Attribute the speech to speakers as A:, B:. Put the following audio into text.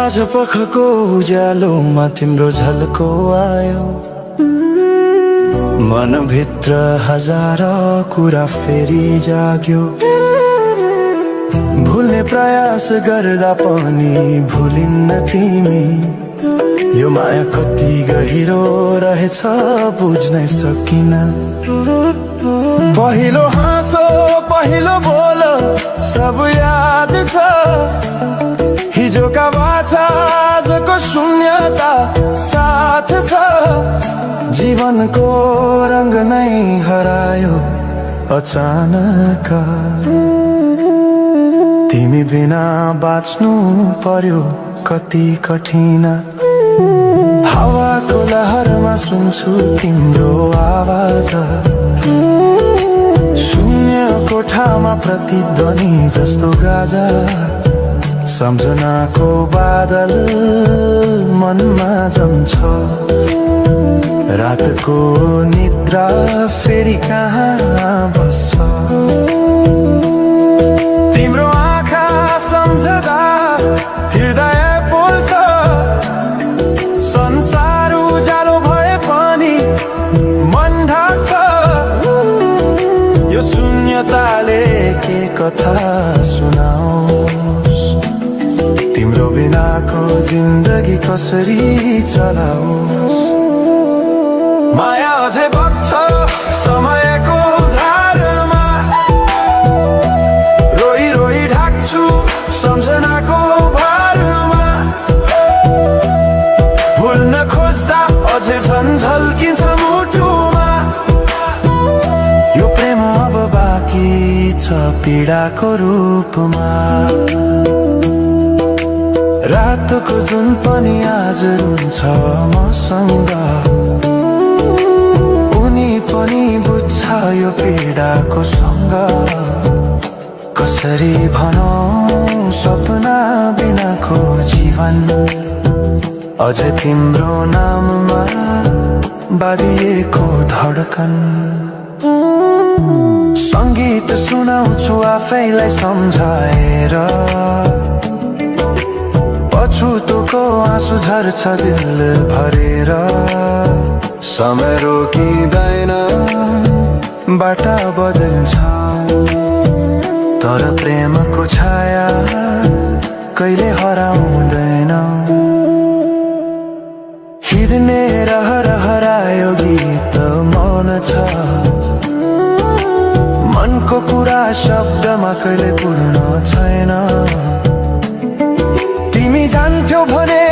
A: साँझ पखको उज्यालोमा तिम्रो झल्को आयो, मनभित्र हजार कुरा फेरि जाग्यो। भुल्ने प्रयास गर्दा पनि भुलिन्न तिमी, यो माया कति गहिरो रहेछ बुझ्नै सकिन। पहिलो हाँसो पहिलो बोल सब याद छ, हिजोका बाछा आजको शून्यता साथ छ। जीवनको रंग नै हरायो अचानक, तिमी बिना बाँच्नु पर्यो कति कठिन। हावाको लहरमा सुन्छु तिम्रो आवाज, शून्य कोठामा प्रतिध्वनि जस्तो गाजा। सम्झनाको बादल मनमा जम्छ, रातको निद्रा फेरि कहाँ बस्छ। तिम्रो आँखा सम्झदा हृदय बोल्छ, संसार उज्यालो भए पनि मन ढाक्छ। यो शून्यताले के कथा सुनाओस्, तिम्रो बिनाको जिन्दगी कसरी चलाओस्। माया अझै बग्छ समयको धारमा, रोई रोई ढाक्छु सम्झनाको भारमा। भुल्न खोज्दा अझै झन् झल्किन्छ मुटुमा, यो प्रेम अब बाँकी छ पीडाको रूपमा। रातको जुन पनि आज रुन्छ मसँग, उनी पनि बुझ्छ यो पीडाको सँग। कसरी भनौं सपना बिनाको जीवन, अझ तिम्रो नाममा बाँधिएको धडकन। संगीत सुनाउँछु आफैलाई सम्झाएर, पछुतोको आँसु झर्छ दिल भरेर। समय रोकिँदैन बाटा बदल्छ, तर प्रेमको छाया कहिले हराउँदैन। हिँड्ने रहर हरायो गीत मौन छ, मनको कुरा शब्दमा कहिले पूर्ण छैन। तिमी जान्थ्यौ भने